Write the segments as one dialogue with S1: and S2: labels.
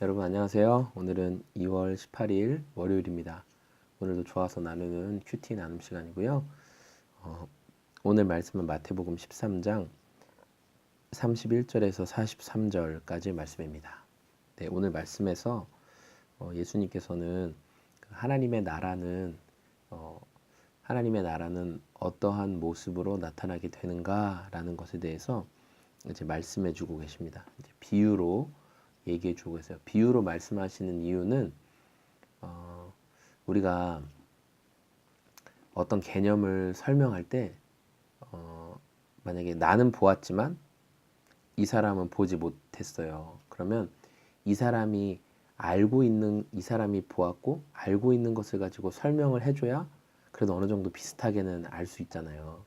S1: 여러분 안녕하세요. 오늘은 2월 18일 월요일입니다. 오늘도 좋아서 나누는 큐티 나눔 시간이고요. 오늘 말씀은 마태복음 13장 31절에서 43절까지의 말씀입니다. 네, 오늘 말씀에서 예수님께서는 어, 하나님의 나라는 어떠한 모습으로 나타나게 되는가라는 것에 대해서 이제 말씀해 주고 계십니다. 이제 비유로 얘기해 주고 계세요. 비유로 말씀하시는 이유는 우리가 어떤 개념을 설명할 때 만약에 나는 보았지만 이 사람은 보지 못했어요. 그러면 이 사람이 이 사람이 보았고 알고 있는 것을 가지고 설명을 해줘야 그래도 어느 정도 비슷하게는 알 수 있잖아요.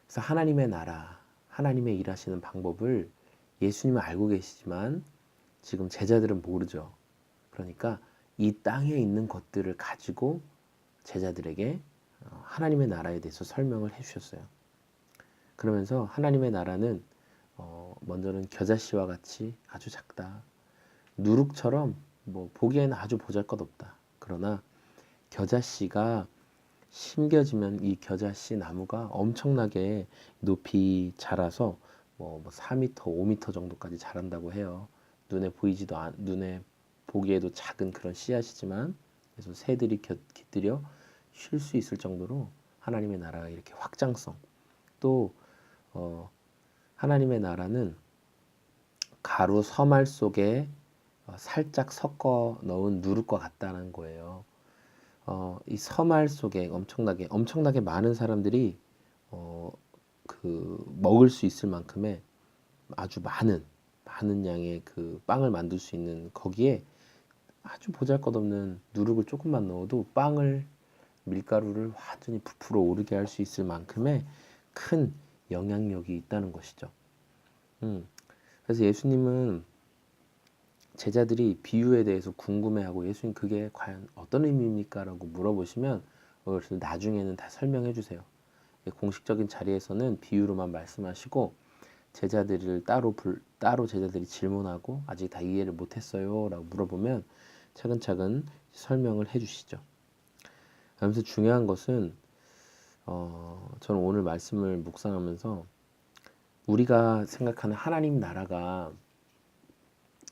S1: 그래서 하나님의 나라, 하나님의 일하시는 방법을 예수님은 알고 계시지만 지금 제자들은 모르죠. 그러니까 이 땅에 있는 것들을 가지고 제자들에게 하나님의 나라에 대해서 설명을 해주셨어요. 그러면서 하나님의 나라는 먼저는 겨자씨와 같이 아주 작다. 누룩처럼 뭐 보기에는 아주 보잘것없다. 그러나 겨자씨가 심겨지면 이 겨자씨 나무가 엄청나게 높이 자라서 뭐 4m, 5m 정도까지 자란다고 해요. 눈에 보기에도 작은 그런 씨앗이지만 그래서 새들이 깃들여 쉴 수 있을 정도로 하나님의 나라가 이렇게 확장성 또 하나님의 나라는 가루 서말 속에 살짝 섞어 넣은 누룩과 같다는 거예요. 이 서말 속에 엄청나게 많은 사람들이 어, 먹을 수 있을 만큼의 아주 많은 양의 그 빵을 만들 수 있는 거기에 아주 보잘것없는 누룩을 조금만 넣어도 밀가루를 완전히 부풀어 오르게 할 수 있을 만큼의 큰 영향력이 있다는 것이죠. 그래서 예수님은 제자들이 비유에 대해서 궁금해하고 예수님 그게 과연 어떤 의미입니까? 라고 물어보시면 그래서 나중에는 다 설명해 주세요. 공식적인 자리에서는 비유로만 말씀하시고 제자들을 따로 제자들이 질문하고 아직 다 이해를 못했어요 라고 물어보면 차근차근 설명을 해주시죠. 그러면서 중요한 것은 저는 오늘 말씀을 묵상하면서 우리가 생각하는 하나님 나라가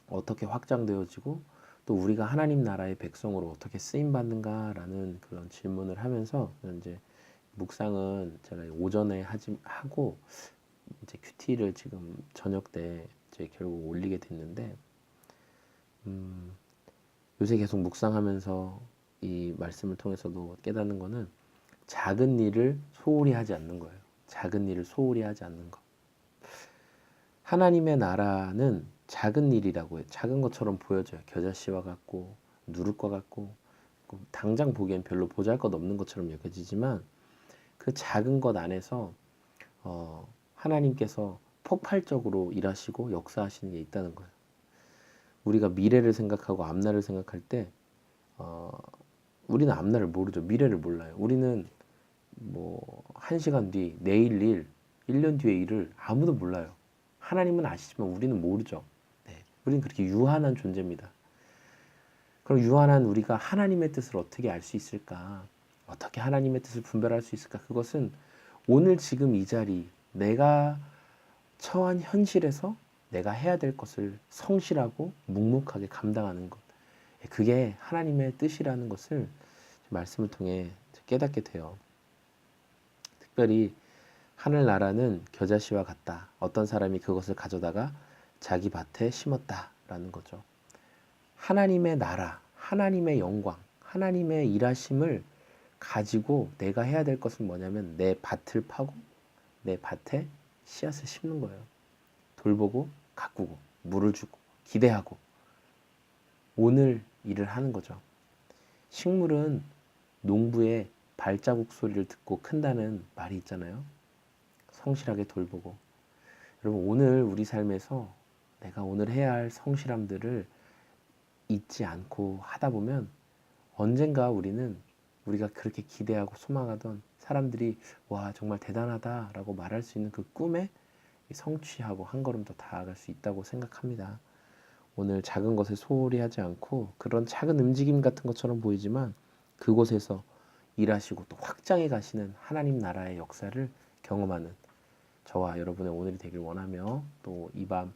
S1: 어떻게 확장되어지고 또 우리가 하나님 나라의 백성으로 어떻게 쓰임 받는가라는 그런 질문을 하면서 이제 묵상은 제가 오전에 하고 이제 큐티를 지금 저녁 때 이제 결국 올리게 됐는데 요새 계속 묵상하면서 이 말씀을 통해서도 깨닫는 거는 작은 일을 소홀히 하지 않는 거예요. 작은 일을 소홀히 하지 않는 것. 하나님의 나라는 작은 일이라고 해요. 작은 것처럼 보여져요. 겨자씨와 같고 누룩과 같고 당장 보기엔 별로 보잘것없는 것처럼 여겨지지만 그 작은 것 안에서 하나님께서 폭발적으로 일하시고 역사하시는 게 있다는 거예요. 우리가 미래를 생각하고 앞날을 생각할 때 우리는 앞날을 모르죠. 미래를 몰라요. 우리는 뭐 1시간 뒤, 내일 일, 1년 뒤의 일을 아무도 몰라요. 하나님은 아시지만 우리는 모르죠. 네. 우리는 그렇게 유한한 존재입니다. 그럼 유한한 우리가 하나님의 뜻을 어떻게 알 수 있을까? 어떻게 하나님의 뜻을 분별할 수 있을까? 그것은 오늘 지금 이 자리, 내가 처한 현실에서 내가 해야 될 것을 성실하고 묵묵하게 감당하는 것. 그게 하나님의 뜻이라는 것을 말씀을 통해 깨닫게 돼요. 특별히 하늘나라는 겨자씨와 같다. 어떤 사람이 그것을 가져다가 자기 밭에 심었다라는 거죠. 하나님의 나라, 하나님의 영광, 하나님의 일하심을 가지고 내가 해야 될 것은 뭐냐면 내 밭을 파고 내 밭에 씨앗을 심는 거예요. 돌보고 가꾸고 물을 주고 기대하고 오늘 일을 하는 거죠. 식물은 농부의 발자국 소리를 듣고 큰다는 말이 있잖아요. 성실하게 돌보고 여러분 오늘 우리 삶에서 내가 오늘 해야 할 성실함들을 잊지 않고 하다 보면 언젠가 우리가 그렇게 기대하고 소망하던 사람들이 와 정말 대단하다라고 말할 수 있는 그 꿈에 성취하고 한 걸음 더 다가갈 수 있다고 생각합니다. 오늘 작은 것에 소홀히 하지 않고 그런 작은 움직임 같은 것처럼 보이지만 그곳에서 일하시고 또 확장해 가시는 하나님 나라의 역사를 경험하는 저와 여러분의 오늘이 되길 원하며, 또 이 밤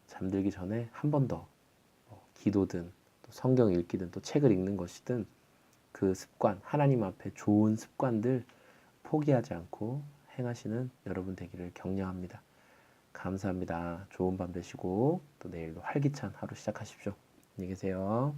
S1: 잠들기 전에 한 번 더 기도든 또 성경 읽기든 또 책을 읽는 것이든 그 습관, 하나님 앞에 좋은 습관들 포기하지 않고 행하시는 여러분 되기를 격려합니다. 감사합니다. 좋은 밤 되시고 또 내일도 활기찬 하루 시작하십시오. 안녕히 계세요.